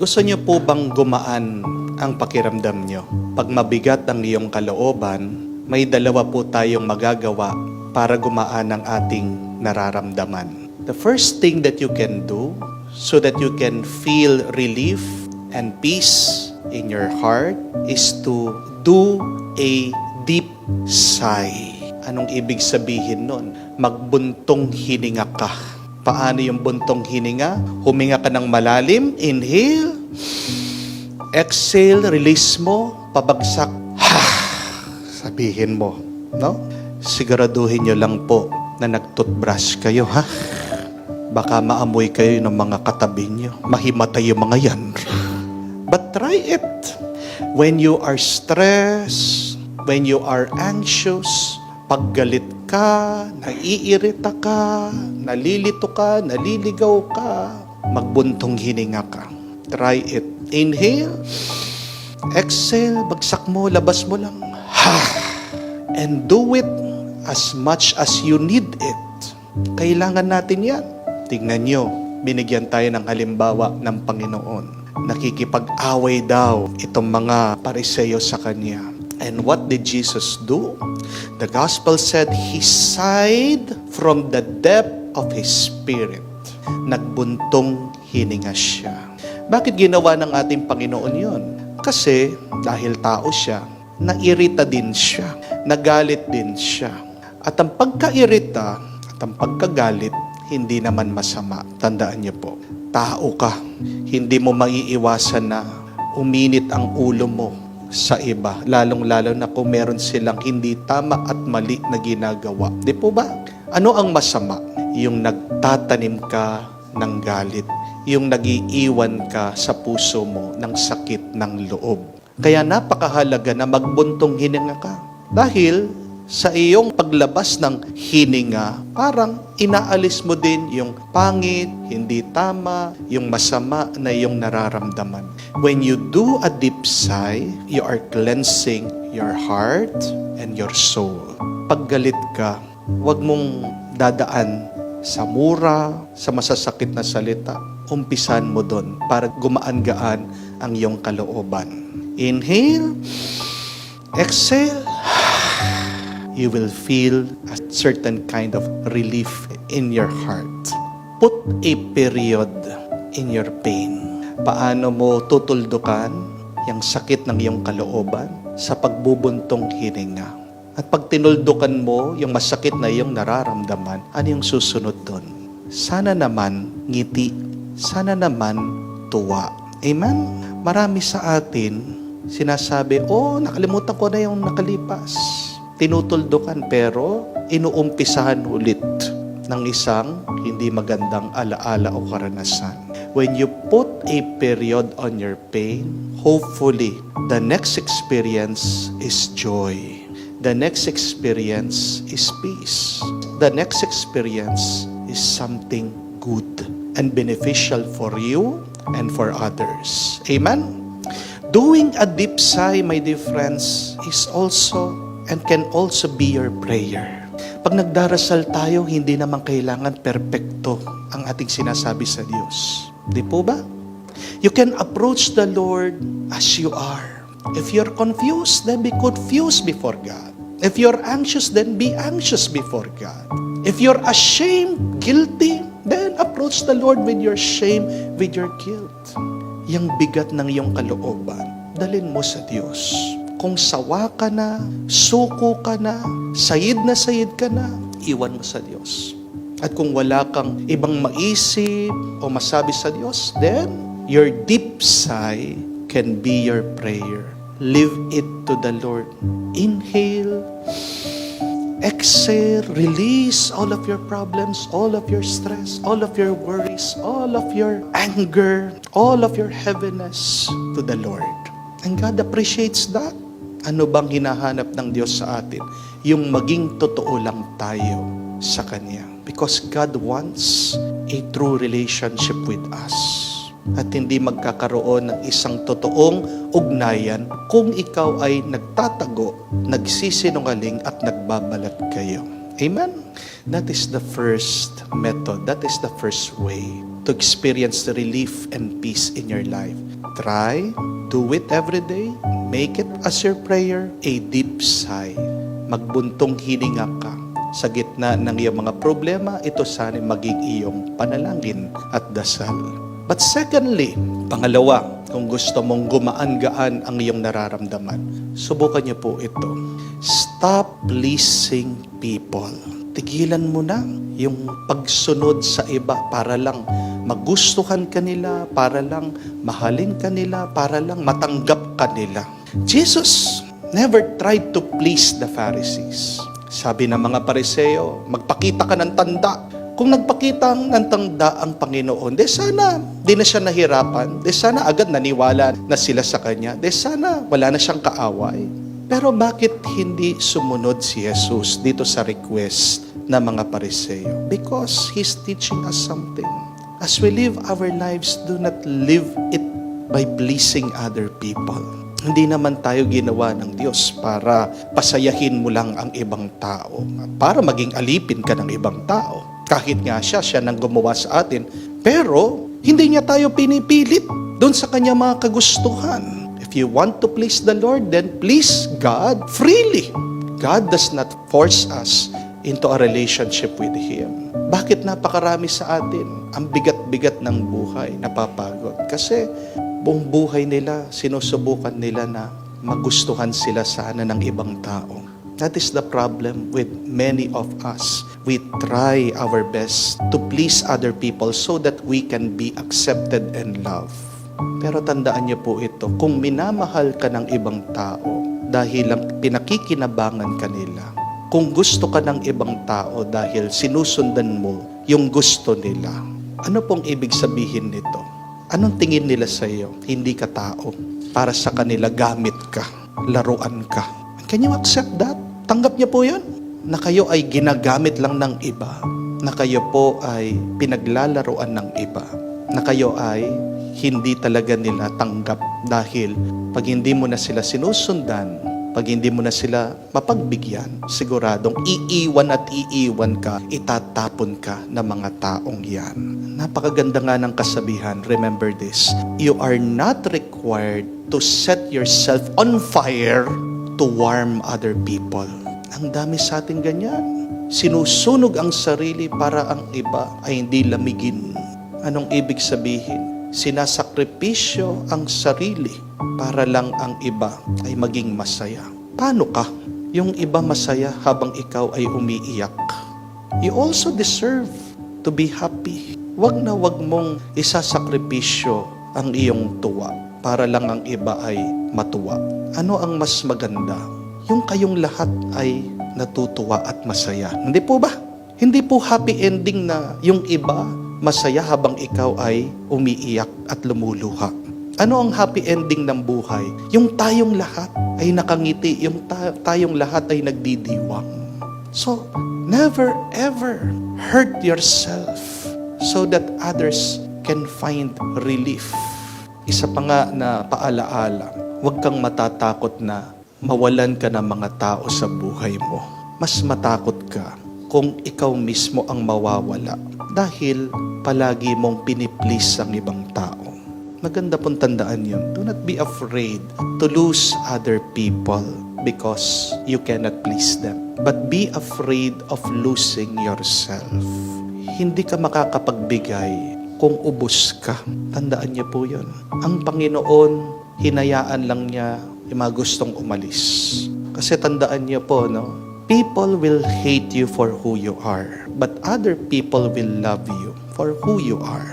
Gusto niyo po bang gumaan ang pakiramdam niyo? Pag mabigat ang iyong kalooban, may dalawa po tayong magagawa para gumaan ang ating nararamdaman. The first thing that you can do so that you can feel relief and peace in your heart is to do a deep sigh. Anong ibig sabihin nun? Magbuntong hininga ka. Paano yung buntong hininga? Huminga ka ng malalim, inhale, exhale, release mo, pabagsak, sabihin mo, no? Siguraduhin nyo lang po na nag-toothbrush kayo, ha? Baka maamoy kayo ng mga katabi nyo. Mahimatay yung mga yan. But try it. When you are stressed, when you are anxious, paggalit ka, naiirita ka, nalilito ka, naliligaw ka, magbuntong hininga ka. Try it. Inhale, exhale, bagsak mo, labas mo lang. And do it as much as you need it. Kailangan natin yan. Tingnan nyo, binigyan tayo ng halimbawa ng Panginoon. Nakikipag-away daw itong mga Pariseo sa Kanya. And what did Jesus do? The gospel said He sighed from the depth of His spirit. Nagbuntong hininga siya. Bakit ginawa ng ating Panginoon yun? Kasi dahil tao siya, nairita din siya, nagalit din siya. At ang pagkairita at ang pagkagalit, hindi naman masama. Tandaan niyo po, tao ka. Hindi mo maiiwasan na uminit ang ulo mo sa iba, lalong-lalo na kung meron silang hindi tama at mali na ginagawa. Di po ba? Ano ang masama? Yung nagtatanim ka ng galit, yung nagiiwan ka sa puso mo ng sakit ng loob. Kaya napakahalaga na magbuntong hininga ka. Dahil sa iyong paglabas ng hininga, parang inaalis mo din yung pangit, hindi tama, yung masama na iyong nararamdaman. When you do a deep sigh, you are cleansing your heart and your soul. Pag galit ka, huwag mong dadaan sa mura, sa masasakit na salita. Umpisan mo doon para gumaan-gaan ang iyong kalooban. Inhale, exhale, you will feel a certain kind of relief in your heart. Put a period in your pain. Paano mo tutuldukan yung sakit ng iyong kalooban? Sa pagbubuntong hininga. At pag tinuldukan mo yung masakit na iyong nararamdaman, ano yung susunod doon? Sana naman ngiti. Sana naman tuwa. Amen? Marami sa atin sinasabi, nakalimutan ko na yung nakalipas. Tinutuldukan pero inuumpisahan ulit ng isang hindi magandang alaala o karanasan. When you put a period on your pain, hopefully the next experience is joy. The next experience is peace. The next experience is something good and beneficial for you and for others. Amen? Doing a deep sigh, my dear friends, is also and can also be your prayer. Pag nagdarasal tayo, hindi naman kailangan perpekto ang ating sinasabi sa Diyos. Di po ba? You can approach the Lord as you are. If you're confused, then be confused before God. If you're anxious, then be anxious before God. If you're ashamed, guilty, then approach the Lord with your shame, with your guilt. Yang bigat ng iyong kalooban, dalhin mo sa Diyos. Kung sawa ka na, suko ka na sayid ka na, iwan mo sa Diyos. At kung wala kang ibang maisip o masabi sa Diyos, then your deep sigh can be your prayer. Leave it to the Lord. Inhale, exhale, release all of your problems, all of your stress, all of your worries, all of your anger, all of your heaviness to the Lord. And God appreciates that. Ano bang hinahanap ng Diyos sa atin? Yung maging totoo lang tayo sa Kanya. Because God wants a true relationship with us. At hindi magkakaroon ng isang totoong ugnayan kung ikaw ay nagtatago, nagsisinungaling at nagbabalat kayo. Amen? That is the first method. That is the first way to to experience the relief and peace in your life. Try, do it every day, make it as your prayer, a deep sigh. Magbuntong hininga ka. Sa gitna ng iyong mga problema, ito sana maging iyong panalangin at dasal. But secondly, pangalawa, kung gusto mong gumaan-gaan ang iyong nararamdaman, subukan niyo po ito. Stop pleasing people. Tigilan mo na yung pagsunod sa iba para lang magustuhan ka nila, para lang mahalin ka nila, para lang matanggap ka nila. Jesus never tried to please the Pharisees. Sabi ng mga Pariseo, magpakita ka ng tanda. Kung nagpakita ng tanda ang Panginoon, sana di na siya nahirapan, sana agad naniwala na sila sa Kanya, sana wala na siyang kaaway. Pero bakit hindi sumunod si Jesus dito sa request ng mga Pariseo? Because He's teaching us something. As we live our lives, do not live it by pleasing other people. Hindi naman tayo ginawa ng Diyos para pasayahin mo lang ang ibang tao, para maging alipin ka ng ibang tao. Kahit nga siya nang gumawa sa atin, pero hindi niya tayo pinipilit doon sa kanya mga kagustuhan. If you want to please the Lord, then please God freely. God does not force us into a relationship with Him. Bakit napakarami sa atin? Ang bigat-bigat ng buhay, napapagod. Kasi buong buhay nila, sinusubukan nila na magustuhan sila sana ng ibang tao. That is the problem with many of us. We try our best to please other people so that we can be accepted and loved. Pero tandaan niyo po ito, kung minamahal ka ng ibang tao dahil lang pinakikinabangan ka nila, kung gusto ka ng ibang tao dahil sinusundan mo yung gusto nila, ano pong ibig sabihin nito? Anong tingin nila sa iyo? Hindi ka tao. Para sa kanila, gamit ka, laruan ka. Can you accept that? Tanggap niyo po yun? Na kayo ay ginagamit lang ng iba. Na kayo po ay pinaglalaruan ng iba. Na kayo ay hindi talaga nila tanggap dahil pag hindi mo na sila sinusundan, pag hindi mo na sila mapagbigyan, siguradong iiwan at iiwan ka, itatapon ka ng mga taong yan. Napakaganda nga ng kasabihan, remember this, you are not required to set yourself on fire to warm other people. Ang dami sa atin ganyan. Sinusunog ang sarili para ang iba ay hindi lamigin. Anong ibig sabihin? Sinasakripisyo ang sarili para lang ang iba ay maging masaya. Paano ka? Yung iba masaya habang ikaw ay umiiyak. You also deserve to be happy. Wag na wag mong isasakripisyo ang iyong tuwa para lang ang iba ay matuwa. Ano ang mas maganda? Yung kayong lahat ay natutuwa at masaya. Hindi po ba? Hindi po happy ending na yung iba masaya habang ikaw ay umiiyak at lumuluha. Ano ang happy ending ng buhay? Yung tayong lahat ay nakangiti, yung tayong lahat ay nagdidiwang. So, never ever hurt yourself so that others can find relief. Isa pa nga na paalaala, huwag kang matatakot na mawalan ka ng mga tao sa buhay mo. Mas matakot ka kung ikaw mismo ang mawawala dahil palagi mong piniplease ang ibang tao. Maganda pong tandaan yun. Do not be afraid to lose other people because you cannot please them. But be afraid of losing yourself. Hindi ka makakapagbigay kung ubos ka. Tandaan niyo po yun. Ang Panginoon, hinayaan lang niya yung mga gustong umalis. Kasi tandaan niyo po, no? People will hate you for who you are, but other people will love you for who you are.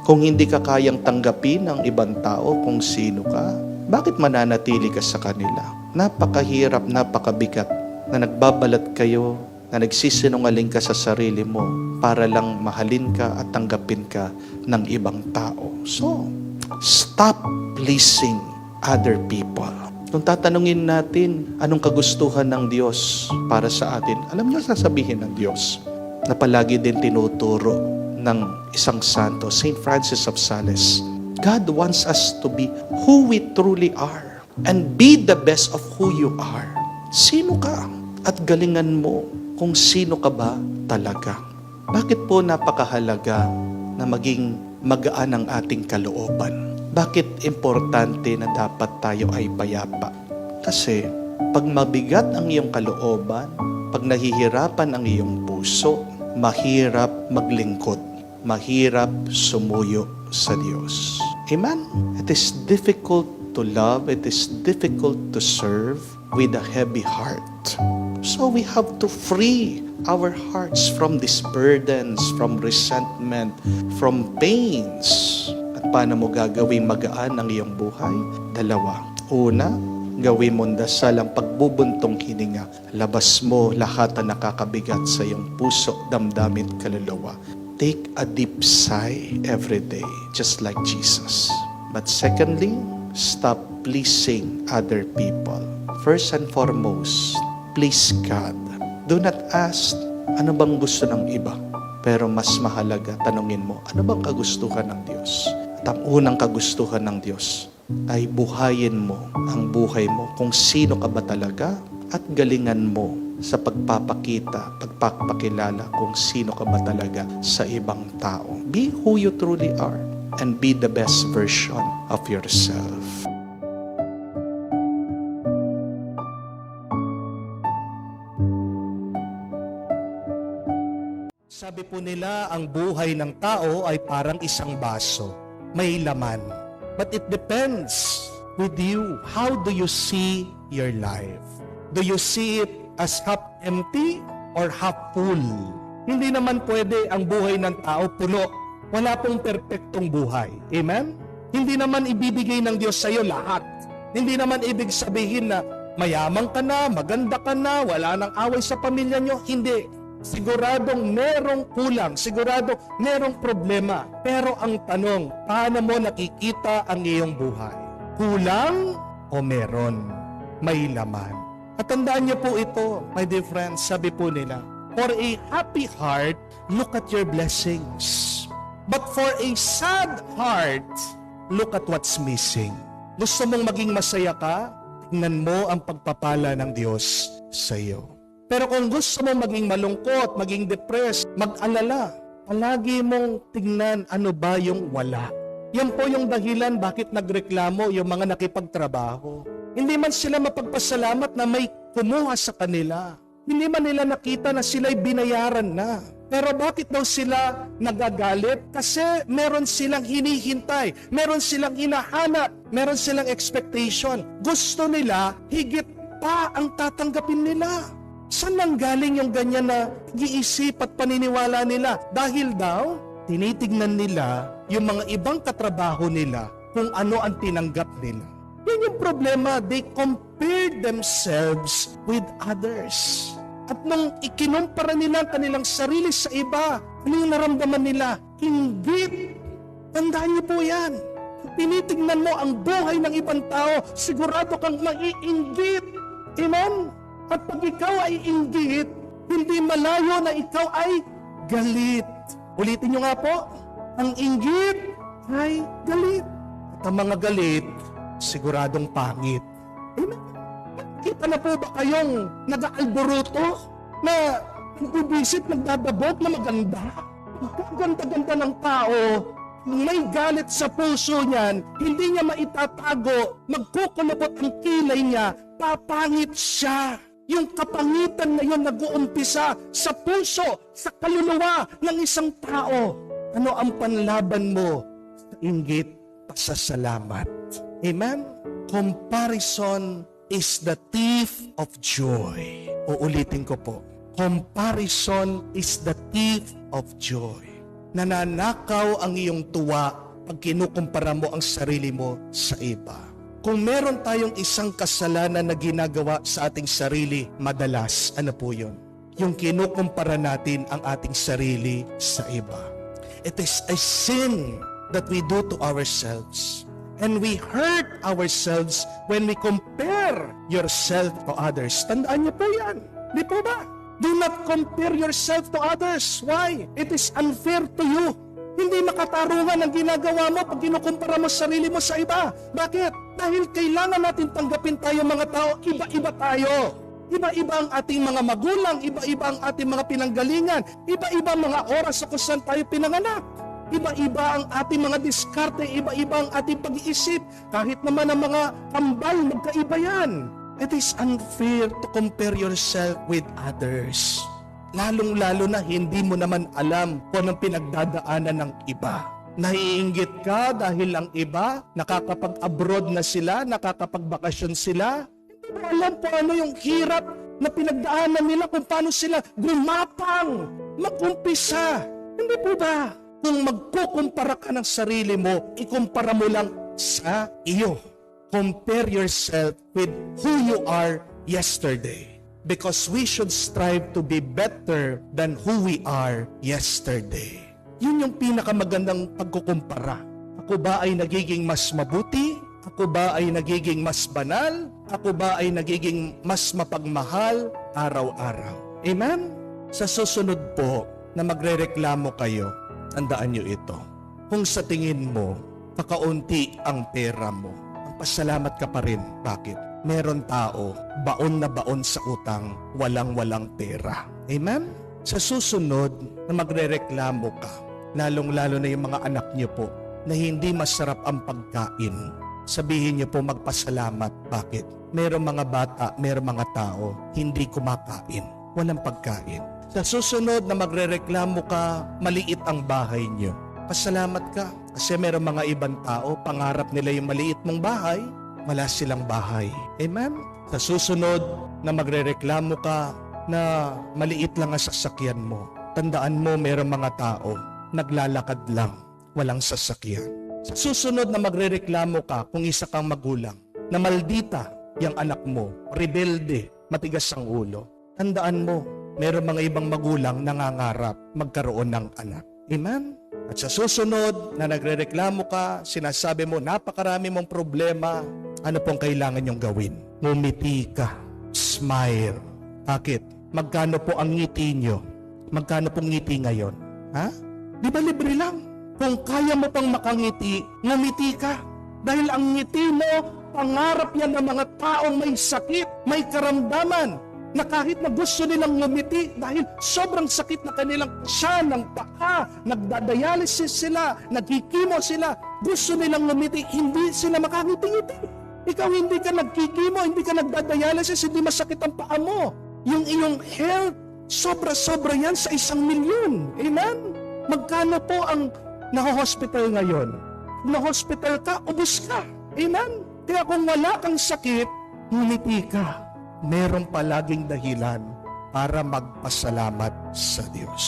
Kung hindi ka kayang tanggapin ng ibang tao kung sino ka, bakit mananatili ka sa kanila? Napakahirap, napakabigat na nagbabalat kayo, na nagsisinungaling ka sa sarili mo para lang mahalin ka at tanggapin ka ng ibang tao. So, stop pleasing other people. Kung tatanungin natin, anong kagustuhan ng Diyos para sa atin, alam niyo sasabihin ng Diyos na palagi din tinuturo ng isang santo, Saint Francis of Sales. God wants us to be who we truly are and be the best of who you are. Sino ka? At galingan mo kung sino ka ba talaga. Bakit po napakahalaga na maging magaan ang ating kalooban. Bakit importante na dapat tayo ay payapa? Kasi pag mabigat ang iyong kalooban, pag nahihirapan ang iyong puso, mahirap maglingkod, mahirap sumuyo sa Diyos. Amen? It is difficult to love, it is difficult to serve with a heavy heart. So we have to free our hearts from these burdens, from resentment, from pains. At paano mo gagawing magaan ang iyong buhay? Dalawa. Una, gawin mo dasal ang pagbubuntong hininga. Labas mo lahat ang nakakabigat sa iyong puso, damdamin, kaluluwa. Take a deep sigh every day, just like Jesus. But secondly, stop pleasing other people. First and foremost, please God. Do not ask, ano bang gusto ng iba? Pero mas mahalaga, tanungin mo, ano bang kagustuhan ng Diyos? At ang unang kagustuhan ng Diyos ay buhayin mo ang buhay mo kung sino ka ba talaga at galingan mo sa pagpapakita, pagpapakilala kung sino ka ba talaga sa ibang tao. Be who you truly are and be the best version of yourself. Sabi po nila, ang buhay ng tao ay parang isang baso. May laman. But it depends with you. How do you see your life? Do you see it as half empty or half full? Hindi naman pwede ang buhay ng tao puno. Wala pong perpektong buhay. Amen? Hindi naman ibibigay ng Diyos sa iyo lahat. Hindi naman ibig sabihin na mayaman ka na, maganda ka na, wala nang away sa pamilya nyo. Hindi. Siguradong merong kulang, sigurado merong problema. Pero ang tanong, paano mo nakikita ang iyong buhay? Kulang o meron? May laman. At tandaan niyo po ito, my dear friends, sabi po nila, for a happy heart, look at your blessings. But for a sad heart, look at what's missing. Gusto mong maging masaya ka? Tingnan mo ang pagpapala ng Diyos sa iyo. Pero kung gusto mo maging malungkot, maging depressed, mag-alala, palagi mong tingnan ano ba yung wala. Yan po yung dahilan bakit nagreklamo yung mga nakipagtrabaho. Hindi man sila mapagpasalamat na may kumuha sa kanila. Hindi man nila nakita na sila'y binayaran na. Pero bakit daw sila nagagalit? Kasi meron silang hinihintay, meron silang hinahanap, meron silang expectation. Gusto nila, higit pa ang tatanggapin nila. Saan nanggaling yung ganyan na giisip at paniniwala nila? Dahil daw, tinitignan nila yung mga ibang katrabaho nila kung ano ang tinanggap nila. Yan yung problema. They compare themselves with others. At nung ikinumpara nila ang kanilang sarili sa iba, ano yung naramdaman nila? Inggit. Tandaan niyo po yan. Kung tinitignan mo ang buhay ng ibang tao, sigurado kang maiinggit. Amen? At pag ikaw ay inggit, hindi malayo na ikaw ay galit. Ulitin nyo nga po, ang inggit ay galit. At ang mga galit, siguradong pangit. Amen? Kita na po ba kayong nag-aalboruto na nagbibisit, nagdadabog na maganda? Pagkaganda-ganda ng tao, may galit sa puso niyan, hindi niya maitatago, magkukulubot ang kilay niya, papangit siya. Yung kapangitan na yun nag-uumpisa sa puso, sa kaluluwa ng isang tao. Ano ang panlaban mo sa inggit, pasasalamat? Amen? Comparison is the thief of joy. Uulitin ko po. Comparison is the thief of joy. Nananakaw ang iyong tuwa pag kinukumpara mo ang sarili mo sa iba. Kung meron tayong isang kasalanan na ginagawa sa ating sarili, madalas, ano po yun? Yung kinukumpara natin ang ating sarili sa iba. It is a sin that we do to ourselves. And we hurt ourselves when we compare yourself to others. Tandaan niyo po yan. Di po ba? Do not compare yourself to others. Why? It is unfair to you. Hindi makatarungan ang ginagawa mo pag kinukumpara mo sarili mo sa iba. Bakit? Dahil kailangan natin tanggapin tayo mga tao, iba-iba tayo. Iba-iba ang ating mga magulang, iba-iba ang ating mga pinanggalingan, iba-iba mga oras sa kung saan tayo pinanganak. Iba-iba ang ating mga diskarte, iba-iba ang ating pag-iisip. Kahit naman ang mga kambal, magkaiba yan. It is unfair to compare yourself with others. Lalong-lalo na hindi mo naman alam kung anong pinagdadaanan ng iba. Naiinggit ka dahil ang iba, nakakapag-abroad na sila, nakakapagbakasyon sila. Hindi mo alam kung ano yung hirap na pinagdaanan nila, kung paano sila gumapang, mag-umpisa. Hindi po ba? Kung magkukumpara ka ng sarili mo, ikumpara mo lang sa iyo. Compare yourself with who you are yesterday. Because we should strive to be better than who we are yesterday. Yun yung pinakamagandang pagkukumpara. Ako ba ay nagiging mas mabuti? Ako ba ay nagiging mas banal? Ako ba ay nagiging mas mapagmahal araw-araw? Amen? Sa susunod po na magrereklamo kayo, tandaan nyo ito. Kung sa tingin mo, kakaunti ang pera mo, pasalamat ka pa rin. Bakit? Meron tao, baon na baon sa utang, walang-walang pera. Amen? Sa susunod na magrereklamo ka, lalong-lalo na yung mga anak niyo po, na hindi masarap ang pagkain, sabihin niyo po magpasalamat. Bakit? Merong mga bata, merong mga tao, hindi kumakain, walang pagkain. Sa susunod na magrereklamo ka, maliit ang bahay niyo, pasalamat ka. Kasi merong mga ibang tao, pangarap nila yung maliit mong bahay, wala silang bahay. Amen? Sa susunod na magrereklamo ka na maliit lang ang sasakyan mo, tandaan mo merong mga tao, naglalakad lang, walang sasakyan. Sa susunod na magrereklamo ka kung isa kang magulang, na maldita yung anak mo, rebelde, matigas ang ulo, tandaan mo, merong mga ibang magulang nangangarap magkaroon ng anak. Amen? At sa susunod na nagrereklamo ka, sinasabi mo, napakarami mong problema, ano pong kailangan nyong gawin? Ngumiti ka. Smile. Bakit? Magkano po ang ngiti nyo? Magkano pong ngiti ngayon? Ha? Di ba libre lang? Kung kaya mo pang makangiti, ngumiti ka. Dahil ang ngiti mo, pangarap yan ng mga taong may sakit, may karamdaman, na kahit na gusto nilang ngumiti dahil sobrang sakit na kanilang tiyan ng paa, nagdadialysis sila, nagkikimo sila, gusto nilang ngumiti, hindi sila makangiti-ngiti. Ikaw hindi ka nagkikimo, hindi ka nagdadialysis, hindi masakit ang paa mo. Yung iyong health, sobra-sobra yan sa 1 milyon. Amen? Magkano po ang naho-hospital ngayon? Kung na-hospital ka, ubos ka. Amen? Kaya kung wala kang sakit, ngumiti ka. Meron palaging dahilan para magpasalamat sa Diyos.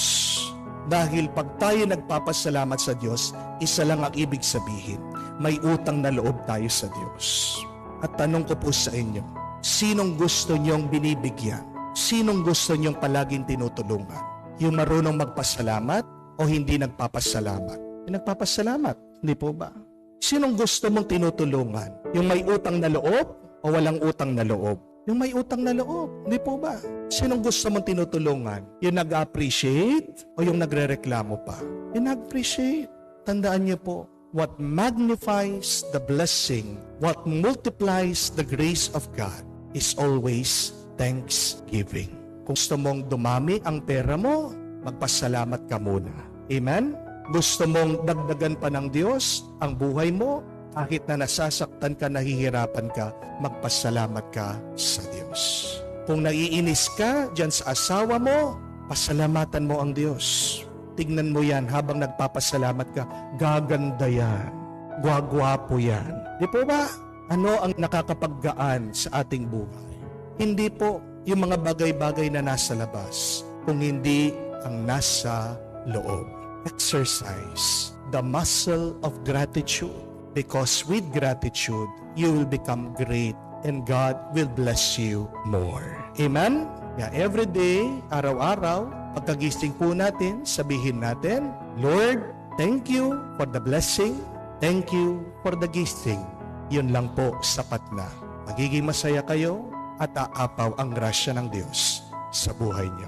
Dahil pag tayo nagpapasalamat sa Diyos, isa lang ang ibig sabihin, may utang na loob tayo sa Diyos. At tanong ko po sa inyo, sinong gusto niyong binibigyan? Sinong gusto niyong palaging tinutulungan? Yung marunong magpasalamat o hindi nagpapasalamat? Yung nagpapasalamat, hindi po ba? Sinong gusto mong tinutulungan? Yung may utang na loob o walang utang na loob? Yung may utang na loob, hindi po ba? Sinong gusto mong tinutulungan? Yung nag-appreciate o yung nagre-reklamo pa? Yung nag-appreciate. Tandaan niyo po, what magnifies the blessing, what multiplies the grace of God is always thanksgiving. Kung gusto mong dumami ang pera mo, magpasalamat ka muna. Amen? Gusto mong dagdagan pa ng Diyos ang buhay mo, kahit na nasasaktan ka, nahihirapan ka, magpasalamat ka sa Diyos. Kung naiinis ka dyan sa asawa mo, pasalamatan mo ang Diyos. Tignan mo yan habang nagpapasalamat ka, gaganda yan, gwagwapo yan. Di po ba? Ano ang nakakapaggaan sa ating buhay? Hindi po yung mga bagay-bagay na nasa labas, kung hindi ang nasa loob. Exercise the muscle of gratitude. Because with gratitude, you will become great and God will bless you more. Amen? Yeah, every day, araw-araw, pagkagising po natin, sabihin natin, Lord, thank you for the blessing. Thank you for the gising. Yun lang po, sapat na. Magiging masaya kayo at aapaw ang grasya ng Diyos sa buhay niyo.